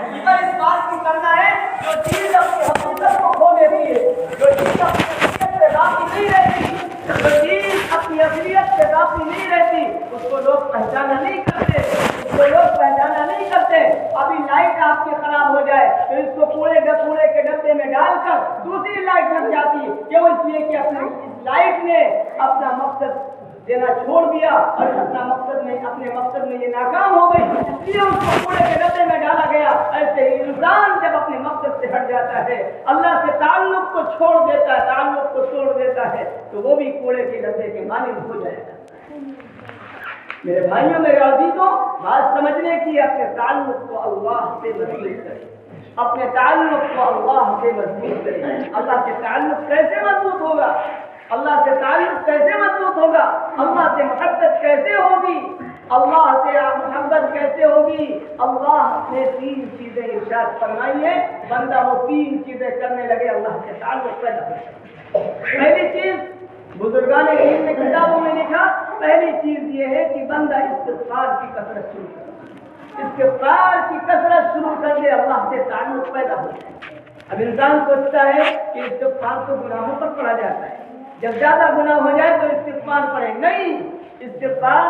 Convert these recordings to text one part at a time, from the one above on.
فکر اس بات کی کرنا ہے جو چیز اپنی حقیقت کو کھو دیتی ہے، جو چیز اپنی حقیقت سے باقی نہیں رہتی، جو چیز اپنی اصلیت سے باقی نہیں رہتی، اس کو لوگ پہچانا نہیں کرتے، اس کو لوگ پہچانا نہیں کرتے۔ ابھی لائٹ آپ کی خراب ہو جائے تو اس کو کوڑے کے ڈبے میں ڈال کر دوسری لائٹ لگ جاتی ہے، کیوں؟ اس لیے کہ اپنی لائٹ نے اپنا مقصد دینا چھوڑ دیا اور اپنے مقصد میں یہ ناکام ہو گئی، اس لیے اس کو کوڑے کے ڈبے میں ڈالا گیا۔ ایسے ہی انسان جب اپنے مقصد سے ہٹ جاتا ہے، اللہ سے تعلق کو چھوڑ دیتا ہے تو وہ بھی کوڑے کے ڈبے کے مانند ہو جائے گا۔ میرے بھائیوں، میرے عزیزوں، بات سمجھنے کی، اپنے تعلق کو اللہ سے مضبوط کریں، اپنے تعلق کو اللہ سے مضبوط کریں۔ اللہ سے تعلق کیسے مضبوط ہوگا؟ اللہ سے تعلق کیسے مضبوط ہوگا؟ اللہ سے محبت کیسے ہوگی؟ اللہ سے محبت کیسے ہوگی؟ اللہ نے 3 چیزیں ارشاد فرمائی ہیں، بندہ وہ 3 چیزیں کرنے لگے اللہ سے تعلق پیدا ہو۔ پہلی چیز بزرگان دین نے کتابوں میں لکھا، پہلی چیز یہ ہے کہ بندہ استغفار کی کثرت شروع کر، استغفار کی کثرت شروع کر دے، اللہ سے تعلق پیدا ہو جائے۔ اب انسان سوچتا ہے کہ استغفار تو گناہوں پر پڑا جاتا ہے، جب زیادہ گناہ ہو جائے تو استغفار پڑھے، نہیں۔ استغفار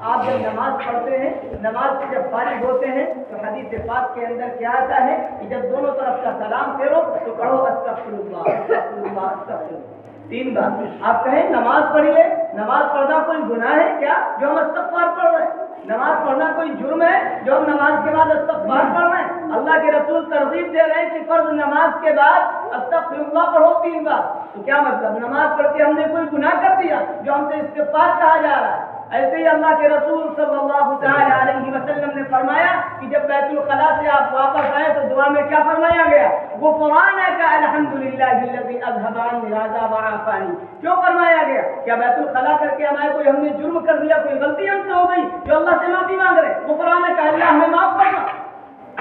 آپ جب نماز پڑھتے ہیں، نماز سے جب فارغ ہوتے ہیں تو حدیث پاک کے اندر کیا آتا ہے کہ جب دونوں طرف کا سلام پھیرو تو پڑھو استغفر اللہ استغفر اللہ استغفر اللہ، 3 بار آپ کہیں نماز پڑھیے۔ نماز پڑھنا کوئی گناہ ہے کیا جو ہم استغفار پڑھ رہے ہیں؟ نماز پڑھنا کوئی جرم ہے جو ہم نماز کے بعد استغفار پڑھ رہے ہیں؟ اللہ کے رسول ترغیب دے رہے ہیں کہ فرض نماز کے بعد استغفر اللہ پڑھو 3 بار، تو کیا مطلب؟ نماز پڑھ کے ہم نے کوئی گناہ کر دیا جو ہم سے استغفار کہا جا رہا ہے؟ ایسے ہی اللہ کے رسول صلی اللہ تعالی علیہ وسلم نے فرمایا کہ جب بیت الخلاء سے آپ واپس آئے تو دعا میں کیا فرمایا گیا؟ غفرانک الحمدللہ الذی اذھب عنی العذاب وعافانی۔ کیوں فرمایا گیا؟ کیا بیت الخلاء کر کے ہم نے جرم کر دیا، کوئی غلطی ہم سے ہو گئی جو اللہ سے معافی مانگ رہے؟ غفرانک، اللہ ہمیں معاف کرنا۔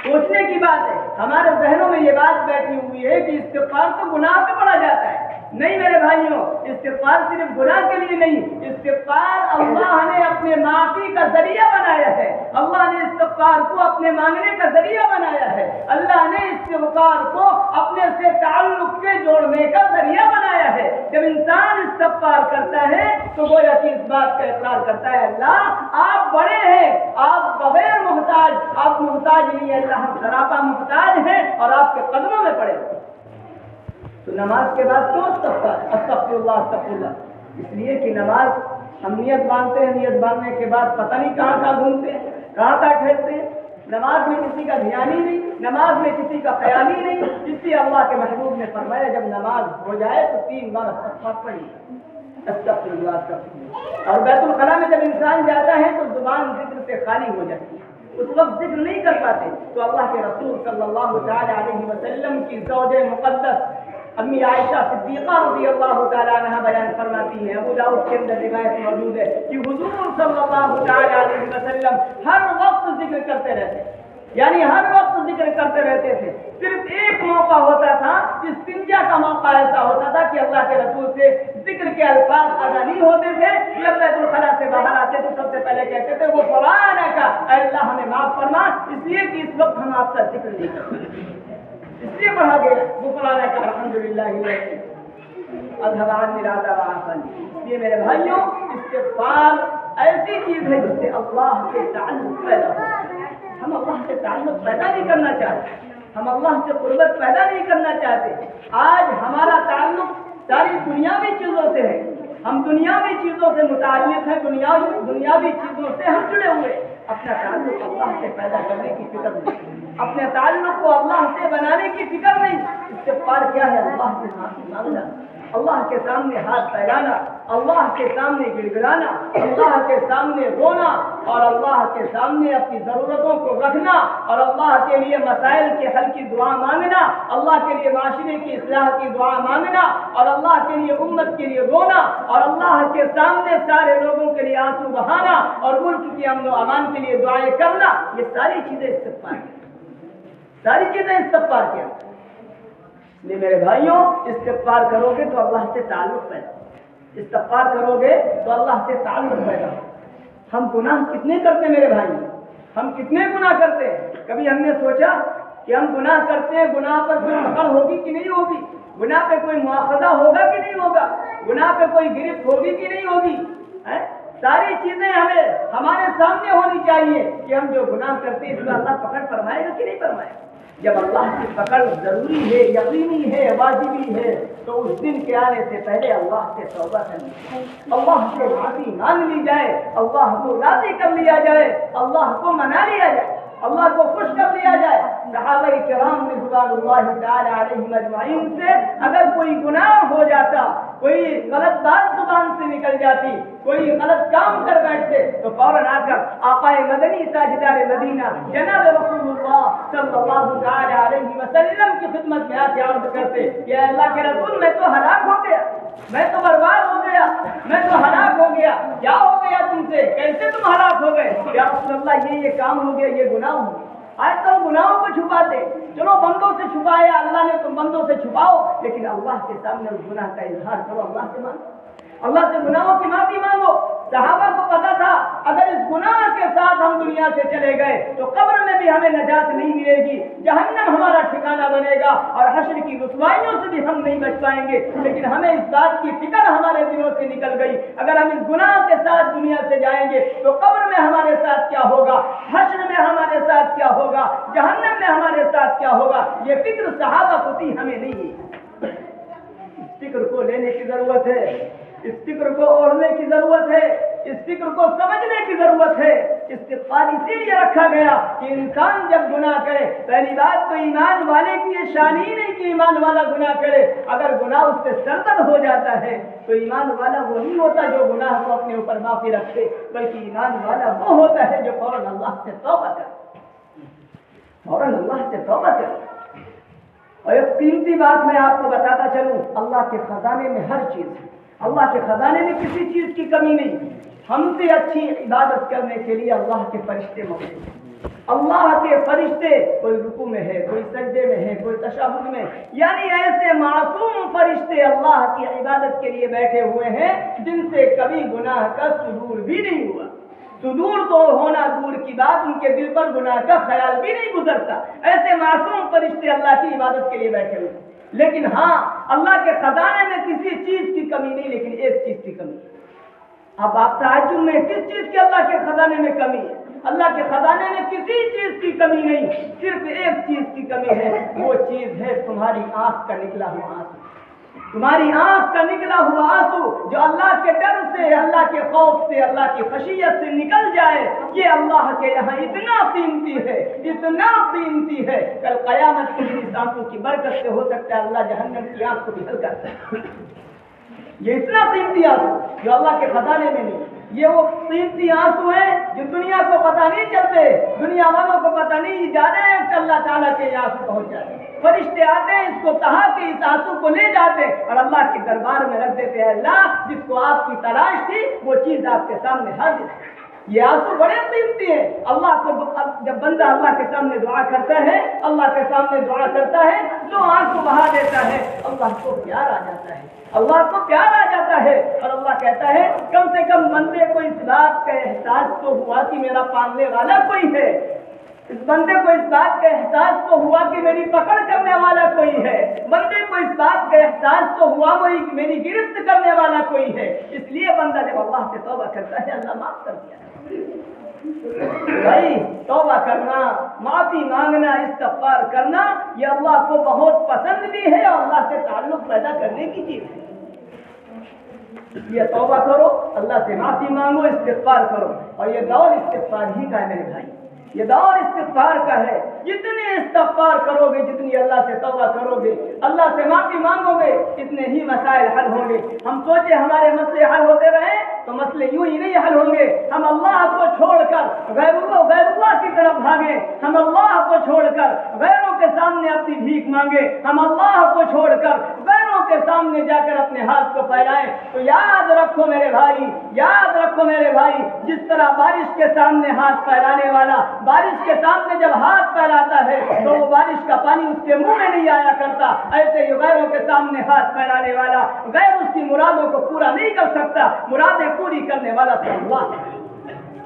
سوچنے کی بات ہے، ہمارے ذہنوں میں یہ بات بیٹھی ہوئی ہے کہ استغفار تو گناہ پہ پڑا جاتا ہے۔ نہیں میرے بھائیوں، استغفار صرف گناہ کے لیے نہیں، استغفار اللہ نے اپنے معافی کا ذریعہ بنایا ہے، اللہ نے استغفار کو اپنے مانگنے کا ذریعہ بنایا ہے، اللہ نے استغفار کو اپنے سے تعلق کے جوڑنے کا ذریعہ بنایا ہے۔ جب انسان استغفار کرتا ہے تو گویا کہ اس بات کا اقرار کرتا ہے اللہ آپ بڑے ہیں، آپ بغیر محتاج، آپ محتاج نہیں ہے، اللہ ہم سراپا محتاج ہیں اور آپ کے قدموں میں پڑے ہیں۔ تو نماز کے بعد کیوں استغفر اللہ؟ اس لیے کہ نماز ہم نیت باندھتے ہیں، نیت باندھنے کے بعد پتہ نہیں کہاں کہاں گھومتے ہیں، کہاں کہاں ٹھہرتے ہیں، نماز میں کسی کا دھیان ہی نہیں، نماز میں کسی کا خیال ہی نہیں۔ اس لیے اللہ کے محبوب نے فرمایا جب نماز ہو جائے تو 3 بار استغفار پڑھیے، استغفر اللہ استغفر اللہ۔ اور بیت الخلاء میں جب انسان جاتا ہے تو زبان ذکر سے خالی ہو جاتی ہے، اس وقت ذکر نہیں کر پاتے، تو اللہ کے رسول صلی اللہ تعالی علیہ وسلم کی زوج مقدس امی عائشہ صدیقہ رضی اللہ تعالیٰ عنہ بیان فرماتی ہیں، ابو داؤد کے اندر روایت موجود ہے کہ حضور صلی اللہ تعالیٰ علیہ وسلم ہر وقت ذکر کرتے رہتے، یعنی ہر وقت ذکر کرتے رہتے تھے۔ صرف ایک موقع ہوتا تھا، استنجا کا موقع ایسا ہوتا تھا کہ اللہ کے رسول سے ذکر کے الفاظ ادا نہیں ہوتے تھے، جب بیت الخلاء سے باہر آتے تو سب سے پہلے کہتے تھے وہ غفرانک، اے اللہ ہمیں معاف فرما، اس لیے کہ اس وقت ہم آپ کا ذکر نہیں کرتے، اس لیے پڑھا گیا غفرانک الحمدللہ اذھب عنی العذاب وعافانی۔ اس لیے میرے بھائیوں، استغفار ایسی چیز ہے جس سے اللہ سے تعلق پیدا ہوتا ہے۔ ہم اللہ سے تعلق پیدا نہیں کرنا چاہتے، ہم اللہ سے قربت پیدا نہیں کرنا چاہتے۔ آج ہمارا تعلق ساری دنیاوی چیزوں سے ہے، ہم دنیاوی چیزوں سے متعلق ہیں، دنیاوی چیزوں سے ہم جڑے ہوئے، اپنا تعلق اللہ سے پیدا کرنے کی فکر نہیں، اپنے تعلق کو اللہ سے بنانے کی فکر نہیں۔ استغفار کیا ہے؟ اللہ سے معافی مانگنا، اللہ کے سامنے ہاتھ پھیلانا، اللہ کے سامنے گڑگڑانا، اللہ کے سامنے رونا اور اللہ کے سامنے اپنی ضرورتوں کو رکھنا اور اللہ کے لیے مسائل کے حل کی دعا مانگنا، اللہ کے لیے معاشرے کی اصلاح کی دعا مانگنا اور اللہ کے لیے امت کے لیے رونا اور اللہ کے سامنے سارے لوگوں کے لیے آنسو بہانا اور ملک کی امن و امان کے لیے دعائیں کرنا، یہ ساری چیزیں استغفار کی، ساری چیزیں استغفار کیا۔ نہیں میرے بھائیوں، استغفار کرو گے تو اللہ سے تعلق پیدا ہو، استغفار کرو گے تو اللہ سے تعلق پیدا ہو۔ ہم گناہ کتنے کرتے میرے بھائی، ہم کتنے گناہ کرتے ہیں؟ کبھی ہم نے سوچا کہ ہم گناہ کرتے ہیں، گناہ پر کوئی پکڑ ہوگی کہ نہیں ہوگی، گناہ پہ کوئی مواخذہ ہوگا کہ نہیں ہوگا، گناہ پہ کوئی گرفت ہوگی کہ نہیں ہوگی. ساری چیزیں ہمارے سامنے ہونی چاہیے کہ ہم جو گناہ کرتے ہیں اس میں اللہ پکڑ فرمائے گا کہ نہیں فرمائے گا. جب اللہ کی پکڑ ضروری ہے، یقینی ہے، واجبی ہے، تو اس دن کے آنے سے پہلے اللہ سے توبہ کرنی چاہیے، اللہ سے معافی مانگ لی جائے، اللہ کو راضی کر لیا جائے، اللہ کو منا لیا جائے، اللہ کو خوش کر لیا جائے. صحابہ کرام رضوان اللہ تعالی علیہم اجمعین سے اگر کوئی گناہ ہو جاتا، کوئی غلط بات زبان سے نکل جاتی، کوئی غلط کام کر بیٹھتے، تو فوراً آ کر آقا مدنی تاجدار مدینہ جناب رسول اللہ صلی اللہ تعالی علیہ وسلم کی خدمت میں آ کے عرض کرتے کہ اے اللہ کے رسول، میں تو ہلاک ہو گیا، میں تو برباد ہو گیا، میں تو ہلاک ہو گیا، کیا ہو گیا تم سے، کیسے تم ہلاک ہو گئے؟ یا رسول اللہ یہ کام ہو گیا، یہ گناہ ہو گیا. آج تو گناہوں کو چھپاتے، چلو بندوں سے چھپایا اللہ نے، تم بندوں سے چھپاؤ، لیکن اللہ کے سامنے اس گناہ کا اظہار کرو، اللہ سے مانگو، اللہ سے گناہوں کی معافی مانگو. صحابہ کو پتا تھا اگر اس گناہ کے ساتھ ہم دنیا سے چلے گئے تو قبر میں بھی ہمیں نجات نہیں ملے گی، جہنم ہمارا ٹھکانہ بنے گا، اور حشر کی رسوائیوں سے بھی ہم نہیں بچ پائیں گے. لیکن ہمیں اس بات کی فکر ہمارے دلوں سے نکل گئی، اگر ہم اس گناہ کے ساتھ دنیا سے جائیں گے تو قبر میں ہمارے ساتھ کیا ہوگا، حشر میں ہمارے ساتھ کیا ہوگا، جہنم میں ہمارے ساتھ کیا ہوگا. یہ فکر صحابہ کو تھی، ہمیں نہیں ہے. اس فکر کو لینے کی ضرورت ہے، اس فکر کو اوڑھنے کی ضرورت ہے، اس فکر کو سمجھنے کی ضرورت ہے. استغفار اسی لیے رکھا گیا کہ انسان جب گناہ کرے، پہلی بات تو ایمان والے کی یہ شان ہی نہیں کہ ایمان والا گناہ کرے، اگر گناہ اس سے سرزد ہو جاتا ہے تو ایمان والا وہ نہیں ہوتا جو گناہ کو اپنے اوپر معافی رکھے، بلکہ ایمان والا وہ ہوتا ہے جو فوراً اللہ سے توبہ کرے، فوراً اللہ سے توبہ کرے. اور ایک قیمتی بات میں آپ کو بتاتا چلوں، اللہ کے خزانے میں ہر چیز ہے، اللہ کے خزانے میں کسی چیز کی کمی نہیں. ہم سے اچھی عبادت کرنے کے لیے اللہ کے فرشتے موجود ہیں، اللہ کے فرشتے، کوئی رکوع میں ہے، کوئی سجدے میں ہے، کوئی تشہد میں، یعنی ایسے معصوم فرشتے اللہ کی عبادت کے لیے بیٹھے ہوئے ہیں جن سے کبھی گناہ کا صدور بھی نہیں ہوا. صدور تو ہونا دور کی بات، ان کے دل پر گناہ کا خیال بھی نہیں گزرتا. ایسے معصوم فرشتے اللہ کی عبادت کے لیے بیٹھے ہوئے. لیکن ہاں، اللہ کے خزانے میں کسی چیز کی کمی نہیں، لیکن ایک چیز کی کمی ہے. اب آپ تعجب میں کس چیز کی اللہ کے خزانے میں کمی ہے؟ اللہ کے خزانے میں کسی چیز کی کمی نہیں، صرف ایک چیز کی کمی ہے، وہ چیز ہے تمہاری آنکھ کا نکلا ہوا آنسو. تمہاری آنکھ کا نکلا ہوا آنسو جو اللہ کے ڈر سے، اللہ کے خوف سے، اللہ کی خشیت سے نکل جائے، یہ اللہ کے یہاں اتنا قیمتی ہے، اتنا قیمتی ہے. کل قیامت کے دن اس آنسو کی برکت سے ہو سکتا ہے اللہ جہنم کی آنکھ کو بھی حل کر دے. یہ اتنا قیمتی آنسو جو اللہ کے خزانے میں نہیں. یہ وہ قیمتی آنسو ہیں جو دنیا کو پتہ نہیں چلتے، دنیا والوں کو پتہ نہیں جانے ہیں کہ اللہ تعالیٰ کے یہ آنسو پہنچ جاتے ہیں. فرشتے آتے ہیں، اس کو کہا کہ اس آنسو کو لے جاتے اور اللہ کے دربار میں رکھ دیتے ہیں. اللہ، جس کو آپ کی تلاش تھی وہ چیز آپ کے سامنے حاضر ہے. یہ آنسو بڑے قیمتی ہیں. اللہ کو جب بندہ اللہ کے سامنے دعا کرتا ہے، اللہ کے سامنے دعا کرتا ہے تو آنسو بہا دیتا ہے، اللہ کو پیار آ جاتا ہے، اللہ کو پیار آ جاتا ہے. اور اللہ کہتا ہے کم سے کم بندے کو اس بات کا احساس تو ہوا کہ میرا پالنے والا کوئی ہے، اس بندے کو اس بات کا احساس تو ہوا کہ میری پکڑ کرنے والا کوئی ہے، بندے کو اس بات کا احساس تو ہوا میری گرفت کرنے والا کوئی ہے. اس لیے بندہ جب اللہ سے توبہ کرتا ہے اللہ معاف کر دیا. بھائی، توبہ کرنا، معافی مانگنا، استغفار کرنا، یہ اللہ کو بہت پسند بھی ہے اور اللہ سے تعلق پیدا کرنے کی چیز ہے. یہ توبہ کرو، اللہ سے معافی مانگو، استغفار کرو. اور یہ دور استغفار ہی کا ہے میرے بھائی، یہ دور استغفار کا ہے. جتنے استغفار کرو گے، جتنی اللہ سے توبہ کرو گے، اللہ سے معافی مانگو گے، اتنے ہی مسائل حل ہوں گے. ہم سوچے ہمارے مسئلے حل ہوتے رہے تو مسئلے یوں ہی نہیں حل ہوں گے. ہم اللہ کو چھوڑ کر غیر اللہ کی طرف بھاگیں، ہم اللہ کو چھوڑ کر غیروں کے سامنے اپنی بھیک مانگے، ہم اللہ کو چھوڑ کر غیروں کے سامنے جا کر اپنے ہاتھ کو پھیلائیں. تو یاد رکھو میرے بھائی، یاد رکھو میرے بھائی، جس طرح بارش کے سامنے ہاتھ پھیلانے والا بارش کے سامنے جب ہاتھ پھیلاتا ہے تو وہ بارش کا پانی اس کے منہ میں نہیں آیا کرتا، ایسے ہی غیروں کے سامنے ہاتھ پھیلانے والا غیر اس کی مرادوں کو پورا نہیں کر سکتا، مرادیں پوری کرنے والا تو اللہ ہے.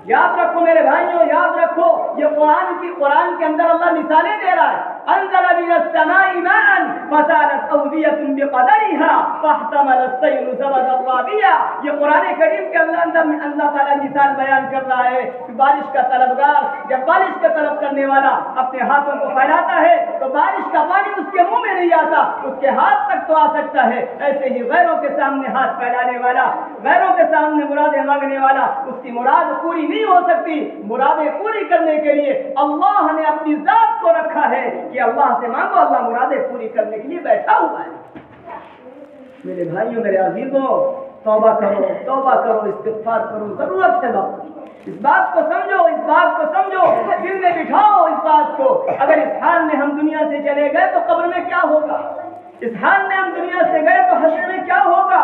یاد رکھو میرے بھائیوں، یاد رکھو، یہ قرآن کے اندر اللہ مثالیں دے رہا ہے. وأنزل من السماء ماء فسالت أودية بقدرها فاحتمل السيل زبدا رابيا. یہ قرآن کریم کے اللہ تعالیٰ مثال بیان کر رہا ہے کہ بارش کا طلبگار جب بارش کا طلب کرنے والا اپنے ہاتھوں کو پھیلاتا ہے تو بارش کا پانی اس کے منہ میں نہیں آتا, اس کے ہاتھ تک تو آ سکتا ہے. ایسے ہی غیروں کے سامنے ہاتھ پھیلانے والا, غیروں کے سامنے مرادیں مانگنے والا, اس کی مراد پوری نہیں ہو سکتی. مرادیں پوری کرنے کے لیے اللہ نے اپنی ذات کو رکھا ہے کہ اللہ سے مانگو, اللہ مرادیں پوری کرنے کے لیے بیٹھا ہوا ہے. میرے بھائیوں, میرے عزیزوں, توبہ کرو, استغفار کرو, ضرورت ہے وقت. اس بات کو سمجھو, اس بات کو سمجھو, دل میں بٹھاؤ اس بات کو. اگر اس حال میں ہم دنیا سے چلے گئے تو قبر میں کیا ہوگا؟ اس حال میں ہم دنیا سے گئے تو حشر میں کیا ہوگا؟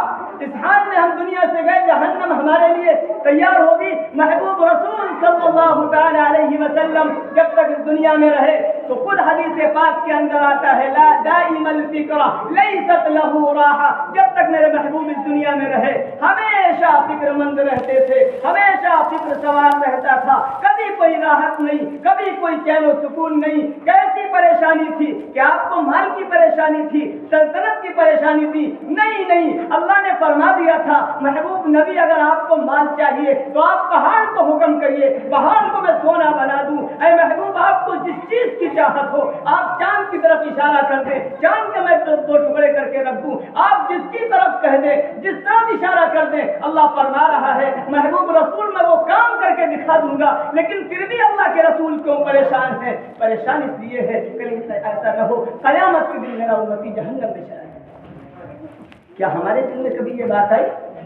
اس حال میں ہم دنیا سے گئے جہنم ہمارے لیے تیار ہوگی. محبوب رسول صلی اللہ تعالی علیہ وسلم جب تک اس دنیا میں رہے تو خود حدیث پاک کے اندر آتا ہے لا دائم الفکر لیست له راحہ. جب تک میرے محبوب اس دنیا میں رہے ہمیشہ فکر مند رہتے تھے, ہمیشہ فکر سوار رہتا تھا. کبھی کوئی راحت نہیں, کبھی کوئی چین و سکون نہیں. کیسی پریشانی تھی؟ کہ آپ کو مال کی پریشانی تھی, سلطنت کی پریشانی تھی؟ نہیں, اللہ نے فرما دیا تھا محبوب نبی اگر آپ کو مال چاہیے تو آپ پہاڑ کو حکم کریے, پہاڑ کو میں سونا بنا دوں. اے محبوب آپ کو جس چیز کی چاہت ہو آپ چاند کی طرف اشارہ کر دیں, چاند کے میں دو ٹکڑے کر کے رکھ دوں. آپ جس کی طرف کہہ دیں, جس طرف اشارہ کر دیں, اللہ فرما رہا ہے محبوب رسول میں وہ کام کر کے دکھا دوں گا. لیکن پھر بھی اللہ کے رسول کیوں پریشان ہے؟ پریشان اس لیے ہے کہیں ایسا نہ ہو قیامت کے دن میرا امتی جہنم میں چلا جائے. کیا ہمارے دل میں کبھی یہ بات آئی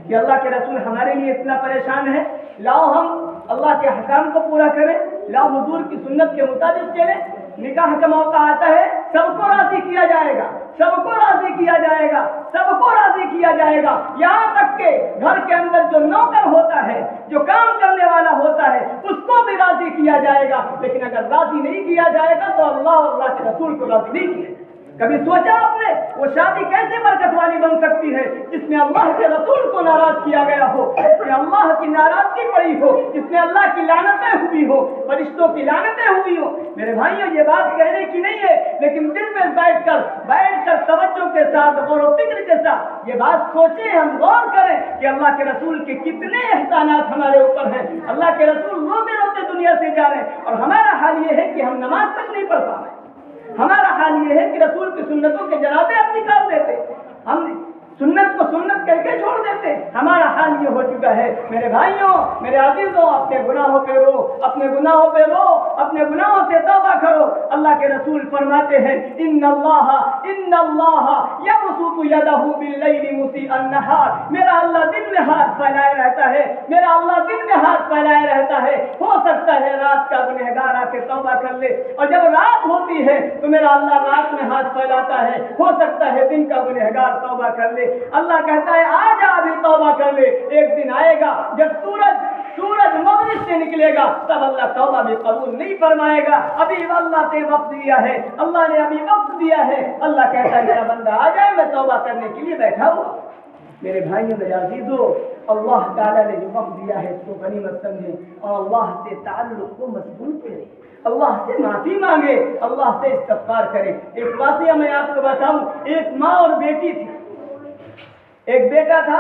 کہ اللہ کے رسول ہمارے لیے اتنا پریشان ہے؟ لاؤ ہم اللہ کے حکام کو پورا کریں, لاؤ حضور کی سنت کے مطابق چلیں. نکاح کا موقع آتا ہے, سب کو راضی کیا جائے گا, سب کو راضی کیا جائے گا, سب کو راضی کیا جائے گا. یہاں تک کہ گھر کے اندر جو نوکر ہوتا ہے, جو کام کرنے والا ہوتا ہے, اس کو بھی راضی کیا جائے گا. لیکن اگر راضی نہیں کیا جائے گا تو اللہ اور اللہ کے رسول کو راضی نہیں کیا. کبھی سوچا آپ نے وہ شادی کیسے برکت والی بن سکتی ہے جس میں اللہ کے رسول کو ناراض کیا گیا ہو, جس میں اللہ کی ناراضگی پڑی ہو, جس میں اللہ کی لعنتیں ہوئی ہو, فرشتوں کی لعنتیں ہوئی ہو. میرے بھائیوں, یہ بات کہنے کی نہیں ہے, لیکن دل میں بیٹھ کر توجہ کے ساتھ, غور و فکر کے ساتھ یہ بات سوچیں, ہم غور کریں کہ اللہ کے رسول کے کتنے احسانات ہمارے اوپر ہیں. اللہ کے رسول روتے روتے دنیا سے جا رہے ہیں اور ہمارا حال یہ ہے کہ ہم نماز تک نہیں پڑھ پا رہے. ہمارا حال یہ ہے کہ رسول کی سنتوں کے جنازے اب نکال دیتے, ہم سنت کو سنت کر کے چھوڑ دیتے. ہمارا حال یہ ہو چکا ہے. میرے بھائیوں, میرے عزیزوں, اپنے گناہوں پہ رو, اپنے گناہوں پہ رو, اپنے گناہوں سے توبہ کرو. اللہ کے رسول فرماتے ہیں ان اللہ یبسط یدہ باللیل مسیء النہار. میرا اللہ دن میں ہاتھ پھیلائے رہتا ہے, میرا اللہ دن میں ہاتھ پھیلائے رہتا ہے. ہو سکتا ہے رات کا گنہگار آ کے توبہ کر لے, اور جب رات ہوتی ہے تو میرا اللہ رات میں ہاتھ پھیلاتا ہے. ہو سکتا ہے دن کا گنہگار توبہ کر لے. اللہ کہتا ہے آج ابھی توبہ کر لے. ایک دن آئے گا جب سورج مغرب سے نکلے گا, تب اللہ توبہ بھی قبول نہیں فرمائے گا. ابھی اللہ نے وقت دیا ہے, اللہ نے ابھی وقت دیا ہے. اللہ کہتا ہے میرا بندہ آ جائے, میں توبہ کرنے کے لیے بیٹھا ہوا. میرے بھائیوں, میرے عزیزوں, اللہ تعالیٰ نے جو وقت دیا ہے اس کو غنیمت سمجھیں اور اللہ سے تعلق کو مضبوط کریں, اللہ سے معافی مانگے, اللہ سے استغفار کرے. ایک واقعہ میں آپ کو بتاؤں. ایک ماں اور بیٹی تھی. ایک بیٹا تھا,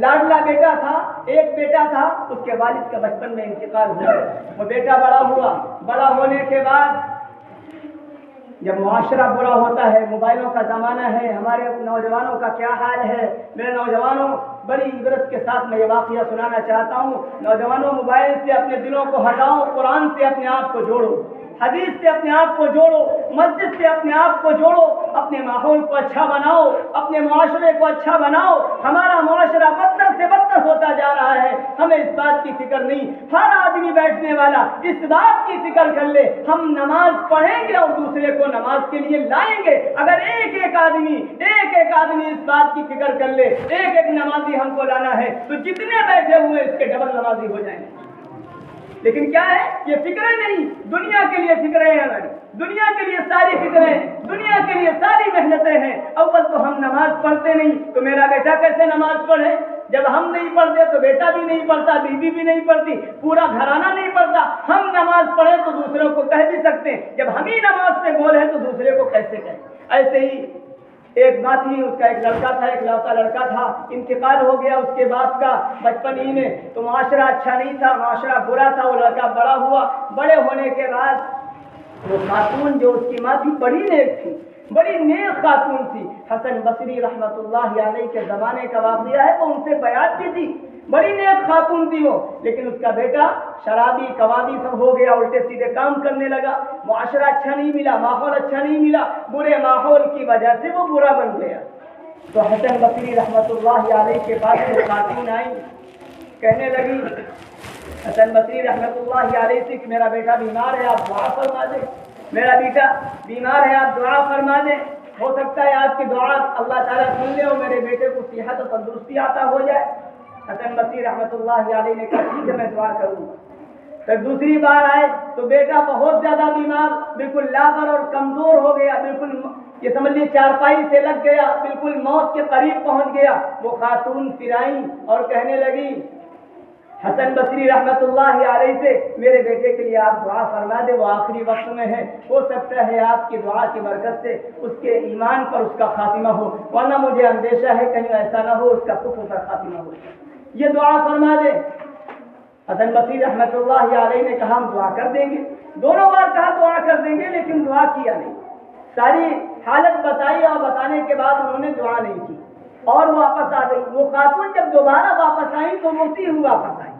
لاڈلا بیٹا تھا. ایک بیٹا تھا, اس کے والد کا بچپن میں انتقال ہوا. وہ بیٹا بڑا ہوا. بڑا ہونے کے بعد جب معاشرہ برا ہوتا ہے, موبائلوں کا زمانہ ہے, ہمارے نوجوانوں کا کیا حال ہے. میرے نوجوانوں, بڑی عبرت کے ساتھ میں یہ واقعہ سنانا چاہتا ہوں. نوجوانوں, موبائل سے اپنے دلوں کو ہٹاؤ, قرآن سے اپنے آپ کو جوڑو, حدیث سے اپنے آپ کو جوڑو, مسجد سے اپنے آپ کو جوڑو, اپنے ماحول کو اچھا بناؤ, اپنے معاشرے کو اچھا بناؤ. ہمارا معاشرہ بدتر سے بدتر ہوتا جا رہا ہے, ہمیں اس بات کی فکر نہیں. ہر آدمی بیٹھنے والا اس بات کی فکر کر لے, ہم نماز پڑھیں گے اور دوسرے کو نماز کے لیے لائیں گے. اگر ایک آدمی اس بات کی فکر کر لے, ایک نمازی ہم کو لانا ہے, تو جتنے بیٹھے ہوئے اس کے ڈبل نمازی ہو جائیں گے. لیکن کیا ہے, یہ فکریں نہیں, دنیا کے لیے فکریں ہیں ہماری, دنیا کے لیے ساری فکریں ہیں, دنیا کے لیے ساری محنتیں ہیں. اول تو ہم نماز پڑھتے نہیں, تو میرا بیٹا کیسے نماز پڑھے؟ جب ہم نہیں پڑھتے تو بیٹا بھی نہیں پڑھتا، بیوی بھی نہیں پڑھتی، پورا گھرانہ نہیں پڑھتا. ہم نماز پڑھیں تو دوسروں کو کہہ بھی سکتے ہیں، جب ہم ہی نماز سے گول ہیں تو دوسرے کو کیسے کہیں. ایسے ہی ایک بات ہی، اس کا ایک لڑکا تھا، ایک لوتا لڑکا تھا، انتقال ہو گیا اس کے باپ کا بچپن ہی میں. تو معاشرہ اچھا نہیں تھا، معاشرہ برا تھا. وہ لڑکا بڑا ہوا، بڑے ہونے کے بعد وہ خاتون جو اس کی ماں تھی بڑی نیک تھی، بڑی نیک خاتون تھی. حسن بصری رحمۃ اللہ علیہ کے زمانے کا واقعہ ہے، وہ ان سے بیعت بھی تھی، بڑی نیک خاتون تھی وہ. لیکن اس کا بیٹا شرابی کبابی سب ہو گیا، الٹے سیدھے کام کرنے لگا. معاشرہ اچھا نہیں ملا، ماحول اچھا نہیں ملا، برے ماحول کی وجہ سے وہ برا بن گیا. تو حسن بصری رحمۃ اللہ علیہ کے پاس ایک خاتون آئی، کہنے لگی حسن بصری رحمۃ اللہ علیہ سے کہ میرا بیٹا بیمار ہے، آپ دعا فرما دیں. میرا بیٹا بیمار ہے، آپ دعا فرما دیں. ہو سکتا ہے آپ کی دعا اللہ تعالیٰ سن لے اور میرے بیٹے کو صحت و تندرستی عطا ہو جائے. حسن بصری رحمۃ اللہ علیہ نے کہا ٹھیک ہے میں دعا کروں گا. پھر دوسری بار آئے تو بیٹا بہت زیادہ بیمار، بالکل لاغر اور کمزور ہو گیا، بالکل یہ سمجھ لیے چارپائی سے لگ گیا، بالکل موت کے قریب پہنچ گیا. وہ خاتون پھر آئی اور کہنے لگی حسن بصری رحمۃ اللہ علیہ سے میرے بیٹے کے لیے آپ دعا فرما دیں، وہ آخری وقت میں ہے، ہو سکتا ہے آپ کی دعا کی برکت سے اس کے ایمان پر اس کا خاتمہ ہو، ورنہ مجھے اندیشہ ہے کہیں ایسا نہ ہو اس کا کفر پر خاتمہ ہو. یہ دعا فرما دیں. حسن بصری رحمۃ اللہ علیہ نے کہا ہم دعا کر دیں گے. دونوں بار کہا دعا کر دیں گے، لیکن دعا کیا نہیں. ساری حالت بتائی اور بتانے کے بعد انہوں نے دعا نہیں کی اور واپس آ گئی. وہ خاتون جب دوبارہ واپس آئی تو روتی ہوئی واپس آئی.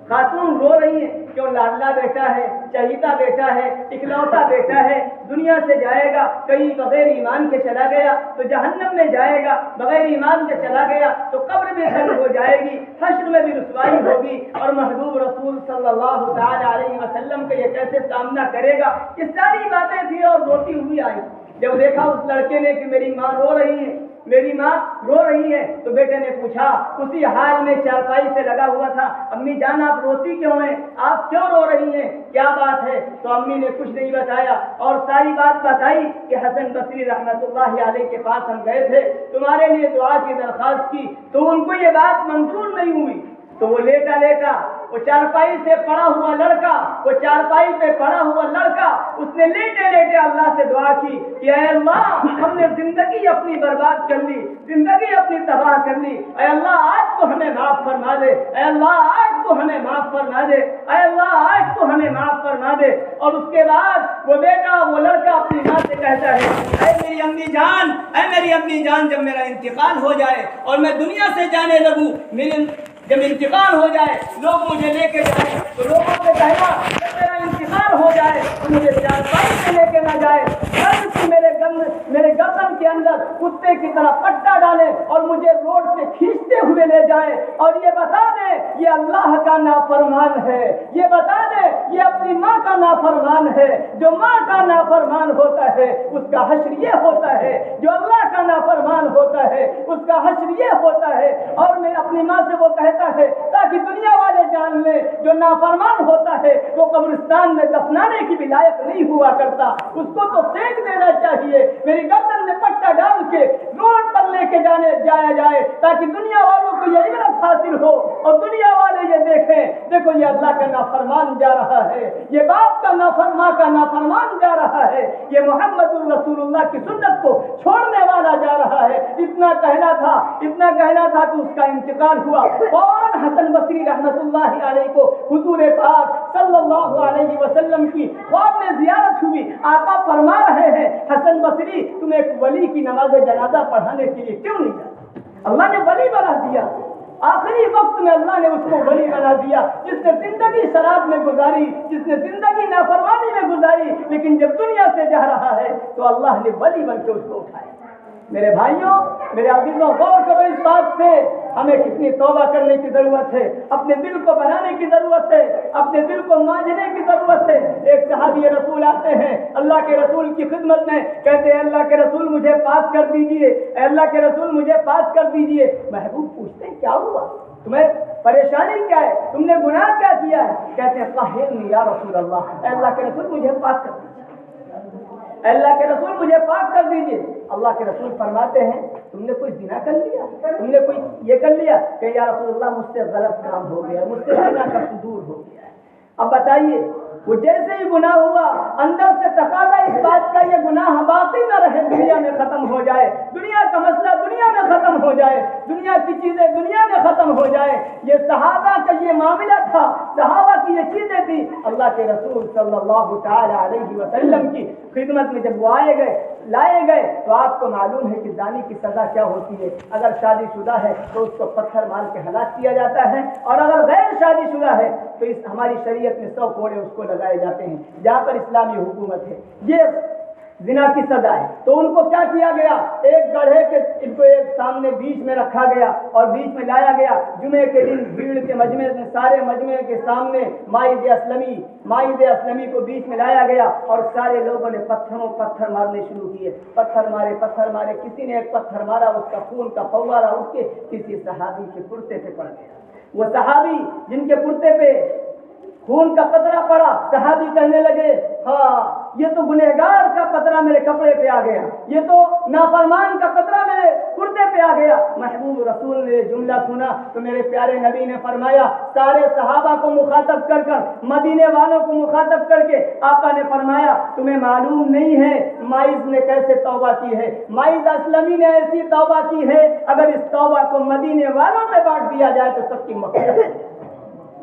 خاتون رو رہی ہے، کیوں لاڈلا بیٹا ہے، چہیتا بیٹا ہے، اکلوتا بیٹا ہے، دنیا سے جائے گا، کہیں بغیر ایمان کے چلا گیا تو جہنم میں جائے گا، بغیر ایمان کے چلا گیا تو قبر میں خراب ہو جائے گی، حشر میں بھی رسوائی ہوگی، اور محبوب رسول صلی اللہ تعالی علیہ وسلم کا یہ کیسے سامنا کرے گا. یہ ساری باتیں تھیں اور روتی ہوئی آئی. جب دیکھا اس لڑکے نے کہ میری ماں رو رہی ہے، میری ماں رو رہی ہے، تو بیٹے نے پوچھا، اسی حال میں چارپائی سے لگا ہوا تھا، امی جان آپ روتی کیوں ہیں، آپ کیوں رو رہی ہیں، کیا بات ہے؟ تو امی نے کچھ نہیں بتایا اور ساری بات بتائی کہ حسن بصری رحمۃ اللہ علیہ کے پاس ہم گئے تھے، تمہارے لیے دعا کی درخواست کی تو ان کو یہ بات منظور نہیں ہوئی. تو وہ لیٹا لیٹا، وہ چارپائی سے پڑا ہوا لڑکا، وہ چارپائی پہ پڑا ہوا لڑکا، اس نے لیٹے لیٹے اللہ سے دعا کی کہ اے اللہ ہم نے زندگی اپنی برباد کر لی، زندگی اپنی تباہ کر لی، اے اللہ آج تو ہمیں معاف فرما دے، اے اللہ آج تو ہمیں معاف فرما دے، اے اللہ آج تو ہمیں معاف فرما دے. اور اس کے بعد وہ بیٹا، وہ لڑکا اپنی ماں سے کہتا ہے اے میری امی جان، اے میری امی جان، جب میرا انتقال ہو جائے اور میں دنیا سے جانے لگوں، جب انتقال ہو جائے لوگ مجھے لے کے جائیں تو لوگوں سے کہنا جب میرا انتقال ہو جائے تو مجھے چارپائی سے لے کے نہ جائے، میرے گردن کے اندر کتے کی طرح پٹا ڈالے اور مجھے روڈ سے کھینچتے ہوئے لے جائے اور یہ بتا دے یہ اللہ کا نافرمان ہے، یہ بتا دے یہ اپنی ماں کا نافرمان ہے. جو ماں کا نافرمان ہوتا ہے اس کا حشر یہ ہوتا ہے، جو اللہ کا نافرمان ہوتا ہے اس کا حشر یہ ہوتا ہے. اور میں اپنی ماں سے وہ کہتا ہے تاکہ دنیا والے جان لیں جو نافرمان ہوتا ہے وہ قبرستان میں دفنانے کی بھی لائق نہیں ہوا کرتا، اس کو تو پھینک دینا چاہیے، میری گردن میں پٹا ڈال کے روڈ پر لے کے جایا جائے تاکہ دنیا والوں کو یہ عبرت حاصل ہو اور دنیا والے یہ دیکھیں دیکھو یہ اللہ کا نافرمان جا رہا ہے، یہ باپ کا نافرمان جا رہا ہے، یہ محمد الرسول اللہ کی سنت کو چھوڑنے والا جا رہا ہے. اتنا کہنا تھا کہ اس کا انتقال ہوا. فوراً حسن بصری رحمۃ اللہ علیہ کو حضور پاک صلی اللہ علیہ وسلم کی خواب میں زیارت ہوئی. آقا فرما رہے ہیں حسن بصری تم ایک ولی کی نماز جنازہ پڑھانے کے لیے کیوں نہیں جاتے؟ اللہ نے ولی بنا دیا، آخری وقت میں اللہ نے اس کو ولی بنا دیا. جس نے زندگی شراب میں گزاری، جس نے زندگی نافرمانی میں گزاری، لیکن جب دنیا سے جا رہا ہے تو اللہ نے ولی بن کے اس کو اٹھایا. میرے بھائیوں، میرے عزیزوں، غور کرو اس بات سے، ہمیں کتنی توبہ کرنے کی ضرورت ہے، اپنے دل کو بنانے کی ضرورت ہے، اپنے دل کو مانجنے کی ضرورت ہے. ایک صحابی رسول آتے ہیں اللہ کے رسول کی خدمت میں، کہتے ہیں اللہ کے رسول مجھے پاک کر دیجئے، اے اللہ کے رسول مجھے پاک کر دیجئے. محبوب پوچھتے ہیں کیا ہوا، تمہیں پریشانی کیا ہے، تم نے گناہ کیا کیا ہے؟ کہتے ہیں طہرنی یا رسول اللہ، اے اللہ کے رسول مجھے پاک کر دیجئے، اللہ کے رسول مجھے پاک کر دیجیے۔ اللہ کے رسول فرماتے ہیں تم نے کوئی زنا کر لیا، تم نے کوئی یہ کر لیا کہ یا رسول اللہ مجھ سے غلط کام ہو گیا، مجھ سے زنا کا صدور ہو گیا ہے۔ اب بتائیے وہ جیسے ہی گناہ ہوا اندر سے تقاضا اس بات کا یہ گناہ باقی نہ رہے، دنیا میں ختم ہو جائے، دنیا کا مسئلہ دنیا میں ختم ہو جائے، دنیا کی چیزیں دنیا میں ختم ہو جائے۔ یہ صحابہ کا یہ معاملہ تھا، صحابہ کی یہ چیزیں تھی۔ اللہ کے رسول صلی اللہ تعالی علیہ وسلم کی خدمت میں جب وہ لائے گئے تو آپ کو معلوم ہے کہ زانی کی سزا کیا ہوتی ہے۔ اگر شادی شدہ ہے تو اس کو پتھر مار کے ہلاک کیا جاتا ہے، اور اگر غیر شادی شدہ ہے تو اس ہماری شریعت میں 100 کوڑے اس کو لگائے جاتے ہیں، جہاں پر اسلامی حکومت ہے۔ یہ زنا کی سزا ہے۔ تو ان کو کیا کیا گیا، ایک گڑھے کے ان کو ایک سامنے بیچ میں رکھا گیا اور بیچ میں لایا گیا۔ جمعے کے دن بھیڑ کے مجمع میں سارے مجمع کے سامنے مائز اسلمی کو بیچ میں لایا گیا اور سارے لوگوں نے پتھر مارنے شروع کیے۔ پتھر مارے، کسی نے ایک پتھر مارا، اس کا خون کا فوارہ اٹھ کے کسی صحابی کے کرتے پہ پڑ گیا۔ وہ صحابی جن کے کرتے پہ خون کا قطرہ پڑا، صحابی کہنے لگے ہاں یہ تو گنہگار کا قطرہ میرے کپڑے پہ آ گیا، یہ تو نافرمان کا قطرہ میرے کرتے پہ آ گیا۔ محبوب رسول نے جملہ سنا تو میرے پیارے نبی نے فرمایا، سارے صحابہ کو مخاطب کر مدینے والوں کو مخاطب کر کے آقا نے فرمایا تمہیں معلوم نہیں ہے مائز نے کیسے توبہ کی ہے، مائز اسلمی نے ایسی توبہ کی ہے، اگر اس توبہ کو مدینے والوں میں بانٹ دیا جائے تو سب کی مغفرت ہے۔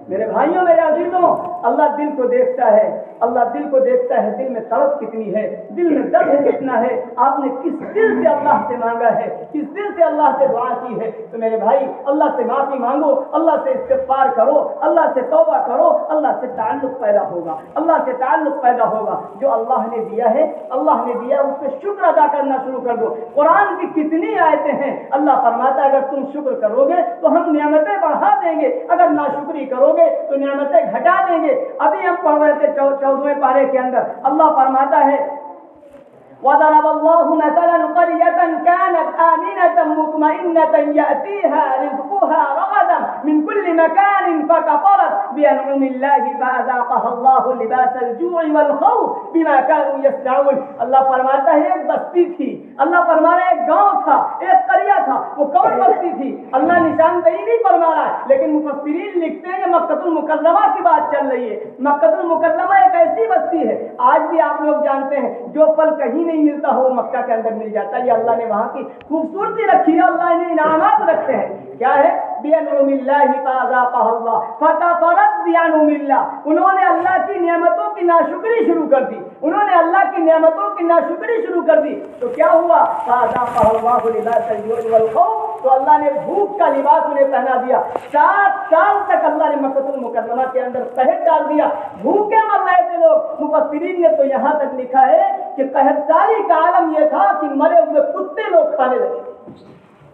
میرے بھائیوں میرے عزیزوں، اللہ دل کو دیکھتا ہے، اللہ دل کو دیکھتا ہے، دل میں تڑپ کتنی ہے، دل میں درد کتنا ہے، آپ نے کس دل سے اللہ سے مانگا ہے، کس دل سے اللہ سے دعا کی ہے۔ تو میرے بھائی اللہ سے معافی مانگو، اللہ سے استغفار کرو، اللہ سے توبہ کرو، اللہ سے تعلق پیدا ہوگا، اللہ سے تعلق پیدا ہوگا۔ جو اللہ نے دیا ہے، اللہ نے دیا اس پہ شکر ادا کرنا شروع کر دو۔ قرآن کی کتنی آیتیں ہیں، اللہ فرماتا ہے اگر تم شکر کرو گے تو ہم نعمتیں بڑھا دیں گے، اگر ناشکری کرو گے تو نعمتیں گھٹا دیں گے۔ ابھی ہم پڑھ رہے تھے 14ویں پارے کے اندر اللہ فرماتا ہے وَضَرَبَ اللَّهُ مَثَلًا قَرْيَةً كَانَتْ آمِنَةً مُطْمَئِنَّةً يَأْتِيهَا رِزْقُهَا رَغَدًا مِنْ كُلِّ مَكَانٍ فَكَفَرَتْ بِأَنْعُمِ اللَّهِ فَأَذَاقَهَا اللَّهُ لِبَاسَ الْجُوعِ وَالْخَوْفِ بِمَا كَانُوا يَصْنَعُونَ۔ اللہ فرماتا ہے ایک بستی تھی، اللہ فرما رہا ہے ایک گاؤں تھا، ایک قریہ تھا۔ وہ کون بستی تھی اللہ نشاندہی نہیں فرما رہا ہے، لیکن مفسرین لکھتے ہیں مکہ المکرمہ کی بات چل رہی ہے۔ مکہ المکرمہ ایک ایسی بستی ہے، آج بھی آپ لوگ جانتے ہیں جو پھل کہیں نہیں ملتا ہو مکہ کے اندر مل جاتا ہے۔ یہ اللہ نے وہاں کی خوبصورتی رکھی ہے، اللہ نے انعامات رکھتے ہیں۔ کیا ہے بِأَنْعُمِ اللَّهِ فَأَذَاقَهَا اللَّهُ فَكَفَرَتْ بِأَنْعُمِ اللَّهِ، انہوں نے اللہ کی نعمتوں کی ناشکری شروع کر دی، انہوں نے اللہ کی نعمتوں کی ناشکری شروع کر دی تو کیا ہوا فَأَذَاقَهَا اللَّهُ لِبَاسَ الْجُوعِ وَالْخَوْفِ، تو اللہ نے بھوک کا لباس انہیں پہنا دیا۔ 7 سال تک اللہ نے مکہ المکرمہ کے اندر قحط ڈال دیا، بھوکے مر رہے تھے لوگ۔ مفسرین نے تو یہاں تک لکھا ہے کہ قحط ساری کا عالم یہ تھا کہ مرے ہوئے کتے لوگ کھانے لگے،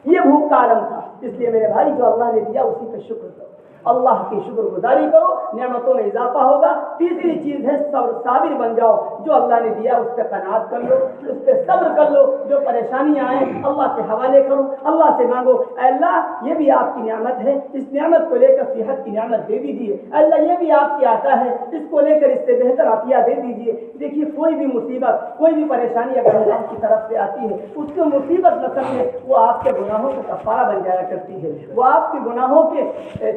یہ بھوک کا عالم تھا۔ اس لیے میرے بھائی جو اللہ نے دیا اسی پہ شکر کرو، اللہ کی شکر گزاری کرو، نعمتوں میں اضافہ ہوگا۔ تیسری چیز ہے صابر بن جاؤ، جو اللہ نے دیا اس پہ قناعت کر لو، اس پہ صبر کر لو، جو پریشانیاں آئیں اللہ کے حوالے کرو، اللہ سے مانگو اے اللہ یہ بھی آپ کی نعمت ہے، اس نعمت کو لے کر صحت کی نعمت دے دیجیے، اللہ یہ بھی آپ کی عطا ہے، اس کو لے کر اس سے بہتر عطیہ دے دیجیے۔ دیکھیے کوئی بھی مصیبت کوئی بھی پریشانی اگر اللہ کی طرف سے آتی ہے اس کو مصیبت نہ سمجھے، وہ آپ کے گناہوں کا کفارہ بن جایا کرتی ہے، وہ آپ کے گناہوں کے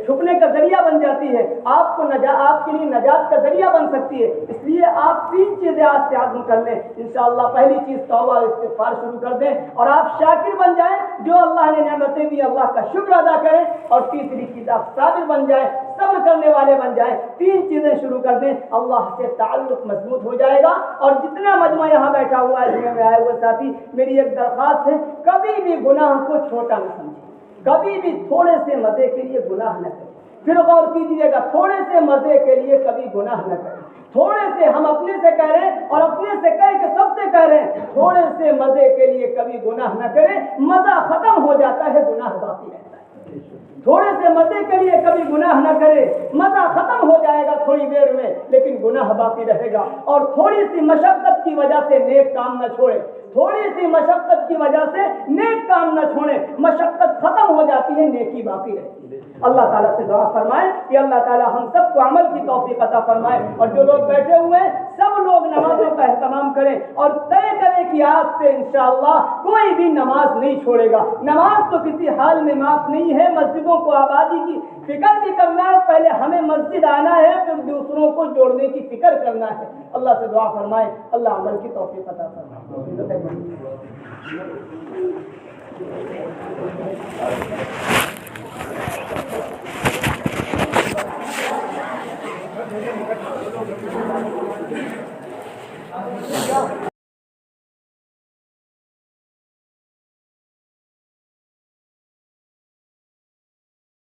چھپنے کا ذریعہ بن جاتی ہے، آپ کے لیے نجات کا ذریعہ بن سکتی ہے۔ اس لیے آپ 3 چیزیں آج سے عزم کر لیں انشاءاللہ۔ پہلی چیز توبہ استغفار شروع کر دیں اور آپ شاکر بن جائیں، جو اللہ نے نعمتیں دی اللہ کا شکر ادا کریں، اور تیسری چیز آپ صابر بن جائیں، صبر کرنے والے بن جائیں۔ 3 چیزیں شروع کر دیں، اللہ سے تعلق مضبوط ہو جائے گا۔ اور جتنا مجمع یہاں بیٹھا ہوا ہے جنہیں میں آئے ہوئے ساتھی، میری ایک درخواست ہے کبھی بھی گناہ کو چھوٹا نہ سمجھیں، کبھی بھی تھوڑے سے مزے کے لیے گناہ نہ کریں۔ پھر غور کیجیے گا، تھوڑے سے مزے کے لیے کبھی گناہ نہ کریں۔ تھوڑے سے ہم اپنے سے کہہ رہے ہیں اور اپنے سے کہہ کے سب سے کہہ رہے ہیں، تھوڑے سے مزے کے لیے کبھی گناہ نہ کریں، مزہ ختم ہو جاتا ہے گناہ باقی رہتا ہے۔ تھوڑے سے مزے کے لیے کبھی گناہ نہ کرے، مزہ ختم ہو جائے گا تھوڑی دیر میں لیکن گناہ باقی رہے گا۔ اور تھوڑی سی مشقت کی وجہ سے نیک کام نہ چھوڑے، تھوڑی سی مشقت کی وجہ سے نیک کام نہ چھوڑیں، مشقت ختم ہو جاتی ہے، نیکی باقی رہتی ہے۔ اللہ تعالیٰ سے دعا فرمائیں کہ اللہ تعالیٰ ہم سب کو عمل کی توفیق عطا فرمائے، اور جو لوگ بیٹھے ہوئے ہیں سب لوگ نمازوں کا اہتمام کریں اور طے کریں کہ آج سے انشاءاللہ کوئی بھی نماز نہیں چھوڑے گا۔ نماز تو کسی حال میں معاف نہیں ہے، مسجدوں کو آبادی کی فکر بھی کرنا ہے، پہلے ہمیں مسجد آنا ہے، پھر دوسروں کو جوڑنے کی فکر کرنا ہے۔ اللہ سے دعا فرمائیں اللہ عمل کی توفیق عطا فرمائے۔